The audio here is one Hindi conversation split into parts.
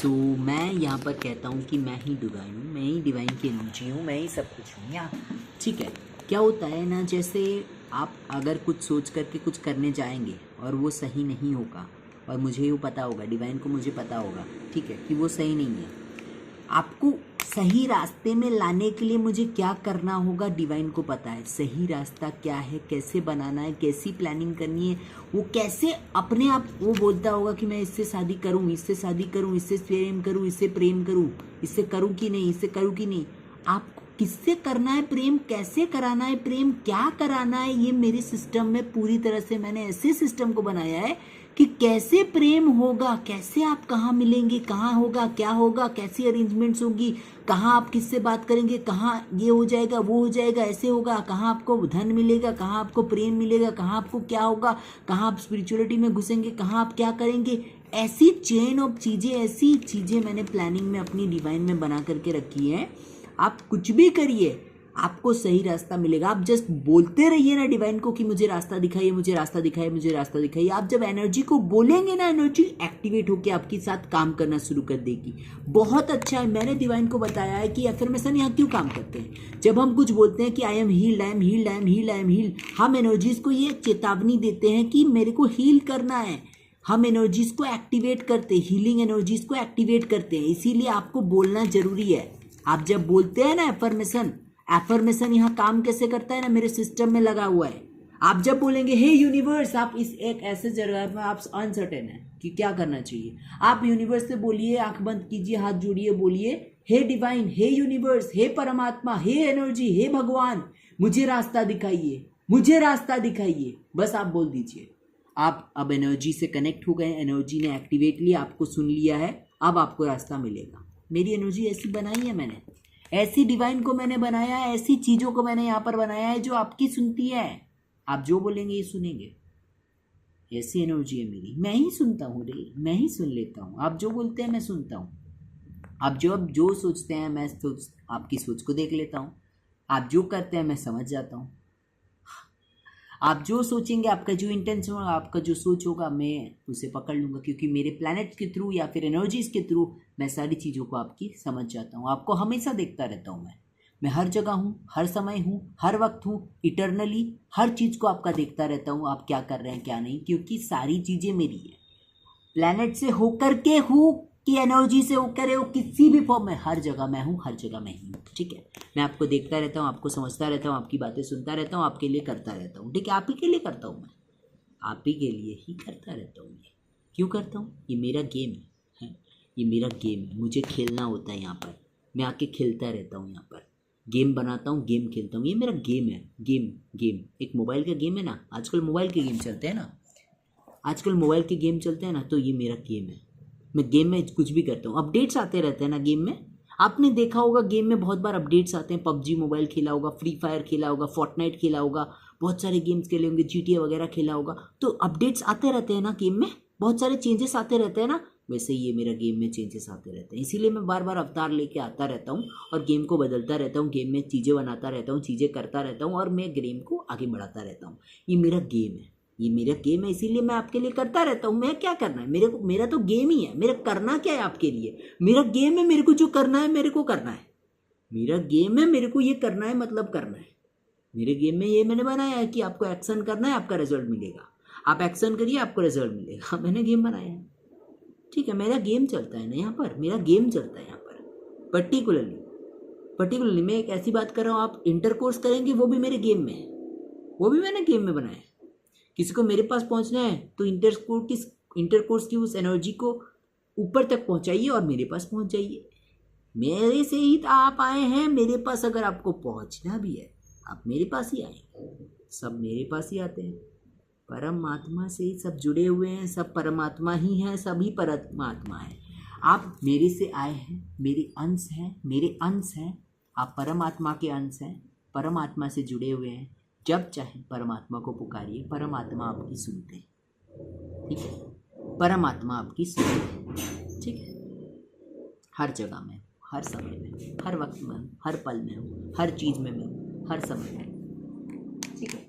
सो मैं यहाँ पर कहता हूँ कि मैं ही डिवाइन हूँ, मैं ही डिवाइन की एनर्जी हूँ, मैं ही सब कुछ हूँ यहाँ। ठीक है, क्या होता है ना, जैसे आप अगर कुछ सोच करके कुछ करने जाएंगे और वो सही नहीं होगा, और मुझे वो पता होगा, डिवाइन को मुझे पता होगा, ठीक है, कि वो सही नहीं है, आपको सही रास्ते में लाने के लिए मुझे क्या करना होगा डिवाइन को पता है। सही रास्ता क्या है, कैसे बनाना है, कैसी प्लानिंग करनी है, वो कैसे अपने आप वो बोलता होगा कि मैं इससे शादी करूं, इससे शादी करूं, इससे प्रेम करूं, इससे प्रेम करूं, इससे करूं कि नहीं, इससे करूं कि नहीं। आपको किससे करना है प्रेम, कैसे कराना है प्रेम, क्या कराना है, ये मेरे सिस्टम में पूरी तरह से मैंने ऐसे सिस्टम को बनाया है कि कैसे प्रेम होगा, कैसे आप कहाँ मिलेंगे, कहाँ होगा, क्या होगा, कैसी अरेंजमेंट्स होगी, कहाँ आप किससे बात करेंगे, कहाँ ये हो जाएगा, वो हो जाएगा, ऐसे होगा, कहाँ आपको धन मिलेगा, कहाँ आपको प्रेम मिलेगा, कहाँ आपको क्या होगा, कहाँ आप स्पिरिचुअलिटी में घुसेंगे, कहाँ आप क्या करेंगे। ऐसी चेन ऑफ चीज़ें, ऐसी चीज़ें मैंने प्लानिंग में अपनी डिवाइन में बना करके रखी है। आप कुछ भी करिए, आपको सही रास्ता मिलेगा। आप जस्ट बोलते रहिए ना डिवाइन को कि मुझे रास्ता दिखाइए, मुझे रास्ता दिखाइए, मुझे रास्ता दिखाइए। आप जब एनर्जी को बोलेंगे ना, एनर्जी एक्टिवेट होकर आपके साथ काम करना शुरू कर देगी। बहुत अच्छा है, मैंने डिवाइन को बताया है कि अफर्मेशन यहाँ क्यों काम करते हैं। जब हम कुछ बोलते हैं कि I am heeled, I am heeled, I am heeled, I am heeled, हम एनर्जीज को ये चेतावनी देते हैं कि मेरे को हील करना है। हम एनर्जीज को एक्टिवेट करते हैं, हीलिंग एनर्जीज को एक्टिवेट करते हैं, इसीलिए आपको बोलना जरूरी है। आप जब बोलते हैं ना एफर्मेशन यहाँ काम कैसे करता है ना, मेरे सिस्टम में लगा हुआ है। आप जब बोलेंगे हे यूनिवर्स, आप इस एक ऐसे जगह में आप अनसर्टेन है कि क्या करना चाहिए, आप यूनिवर्स से बोलिए, आंख बंद कीजिए, हाथ जोड़िए, बोलिए हे डिवाइन, हे यूनिवर्स, हे परमात्मा, हे एनर्जी, हे भगवान, मुझे रास्ता दिखाइए, मुझे रास्ता दिखाइए। बस आप बोल दीजिए। आप अब एनर्जी से कनेक्ट हो गए, एनर्जी ने एक्टिवेट लिया, आपको सुन लिया है, अब आपको रास्ता मिलेगा। मेरी एनर्जी ऐसी बनाई है मैंने, ऐसी डिवाइन को मैंने बनाया है, ऐसी चीज़ों को मैंने यहाँ पर बनाया है जो आपकी सुनती है। आप जो बोलेंगे ये सुनेंगे, ऐसी एनर्जी है मेरी। मैं ही सुनता हूँ रे, मैं ही सुन लेता हूँ। आप जो बोलते हैं मैं सुनता हूँ। आप जो सोचते हैं मैं आपकी सोच को देख लेता हूँ। आप जो करते हैं मैं समझ जाता हूँ। आप जो सोचेंगे, आपका जो इंटेंशन होगा, आपका जो सोच होगा, मैं उसे पकड़ लूँगा, क्योंकि मेरे प्लैनेट के थ्रू या फिर एनर्जीज के थ्रू मैं सारी चीज़ों को आपकी समझ जाता हूँ। आपको हमेशा देखता रहता हूँ मैं हर जगह हूँ, हर समय हूँ, हर वक्त हूँ, इटर्नली हर चीज़ को आपका देखता रहता हूँ, आप क्या कर रहे हैं क्या नहीं, क्योंकि सारी चीज़ें मेरी है। प्लैनेट से होकर के हूँ कि एनर्जी से होकर हो, किसी भी फॉर्म में, हर जगह मैं हूँ, हर जगह मैं ही हूँ। ठीक है, मैं आपको देखता रहता हूँ, आपको समझता रहता हूँ, आपकी बातें सुनता रहता हूँ, आपके लिए करता रहता हूँ। ठीक है, आप ही के लिए करता हूँ मैं, आप ही के लिए ही करता रहता हूँ। ये क्यों करता हूँ, ये मेरा गेम है, ये मेरा गेम है। मुझे खेलना होता है यहाँ पर, मैं आके खेलता रहता हूँ, यहाँ पर गेम बनाता हूँ, गेम खेलता हूँ। ये मेरा गेम है। गेम एक मोबाइल का गेम है ना, आजकल मोबाइल के गेम चलते हैं ना, आजकल मोबाइल के गेम चलते हैं ना, तो ये मेरा गेम है। मैं गेम में कुछ भी करता हूँ, अपडेट्स आते रहते हैं ना गेम में। आपने देखा होगा गेम में बहुत बार अपडेट्स आते हैं। पबजी मोबाइल खेला होगा, फ्री फायर खेला होगा, फोर्टनाइट खेला होगा, बहुत सारे गेम्स खेले होंगे, GTA वगैरह खेला होगा, तो अपडेट्स आते रहते हैं ना गेम में, बहुत सारे चेंजेस आते रहते हैं ना। वैसे ही ये मेरा गेम में चेंजेस आते रहते हैं, इसीलिए मैं बार बार अवतार लेके आता रहता हूँ और गेम को बदलता रहता हूँ, गेम में चीज़ें बनाता रहता हूँ, चीज़ें करता रहता हूँ, और मैं गेम को आगे बढ़ाता रहता हूँ। ये मेरा गेम है, ये मेरा गेम है, इसीलिए मैं आपके लिए करता रहता हूँ। मैं क्या करना है मेरे को, मेरा तो गेम ही है। मेरा करना क्या है आपके लिए, मेरा गेम है, मेरे को जो करना है मेरे को करना है। मेरा गेम है, मेरे को ये करना है, मतलब करना है। मेरे गेम में ये मैंने बनाया है कि आपको एक्शन करना है, आपका रिजल्ट मिलेगा। आप एक्शन करिए, आपको रिजल्ट मिलेगा। मैंने गेम बनाया है। ठीक है, मेरा गेम चलता है ना यहाँ पर, मेरा गेम चलता है यहाँ पर। पर्टिकुलरली मैं एक ऐसी बात कर रहा हूँ, आप इंटरकोर्स करेंगे वो भी मेरे गेम में है, वो भी मैंने गेम में बनाया है। किसी को मेरे पास पहुंचना है तो इंटरकोर्स की उस एनर्जी को ऊपर तक पहुंचाइए और मेरे पास पहुंच जाइए। मेरे से ही तो आप आए हैं मेरे पास। अगर आपको पहुंचना भी है, आप मेरे पास ही आएंगे। सब मेरे पास ही आते हैं, परमात्मा से ही सब जुड़े हुए हैं, सब परमात्मा ही हैं, सभी परमात्मा हैं। आप मेरे से आए हैं, मेरे अंश हैं, मेरे अंश हैं। आप परमात्मा के अंश हैं, परमात्मा से जुड़े हुए हैं। जब चाहे परमात्मा को पुकारिए, परमात्मा आपकी सुनते हैं। ठीक है, परमात्मा आपकी सुनते हैं। ठीक है, हर जगह में, हर समय में, हर वक्त में, हर पल में हूँ, हर चीज़ में मैं हूँ, हर समय में। ठीक है,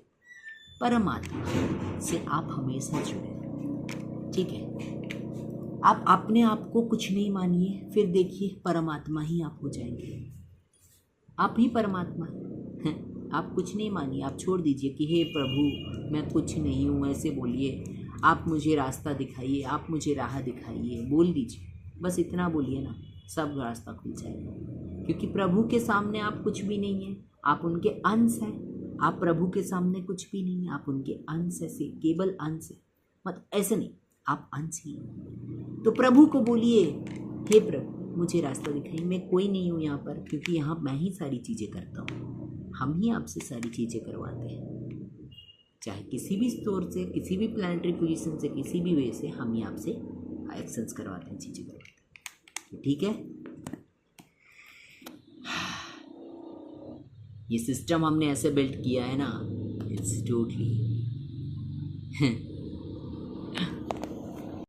परमात्मा से आप हमेशा जुड़े रहें। ठीक है, आप अपने आप को कुछ नहीं मानिए, फिर देखिए परमात्मा ही आप हो जाएंगे। आप ही परमात्मा हैं। आप कुछ नहीं मानिए, आप छोड़ दीजिए कि हे प्रभु मैं कुछ नहीं हूँ, ऐसे बोलिए। आप मुझे रास्ता दिखाइए, आप मुझे राह दिखाइए, बोल दीजिए। बस इतना बोलिए ना, सब रास्ता खुल जाएगा। क्योंकि प्रभु के सामने आप कुछ भी नहीं हैं, आप उनके अंश हैं। आप प्रभु के सामने कुछ भी नहीं हैं, आप उनके अंश से, केवल अंश है। मत ऐसे नहीं, आप अंश ही हैं। तो प्रभु को बोलिए, हे प्रभु मुझे रास्ता दिखाइए, मैं कोई नहीं हूँ यहाँ पर, क्योंकि यहाँ मैं ही सारी चीज़ें करता हूँ। हम ही आपसे सारी चीज़ें करवाते हैं, चाहे किसी भी स्टोर से, किसी भी प्लानिटरी पोजीशन से, किसी भी वे से हम ही आपसे एक्शंस करवाते हैं, चीज़ें करवाते हैं। ठीक है, ये सिस्टम हमने ऐसे बिल्ड किया है ना, इट्स टोटली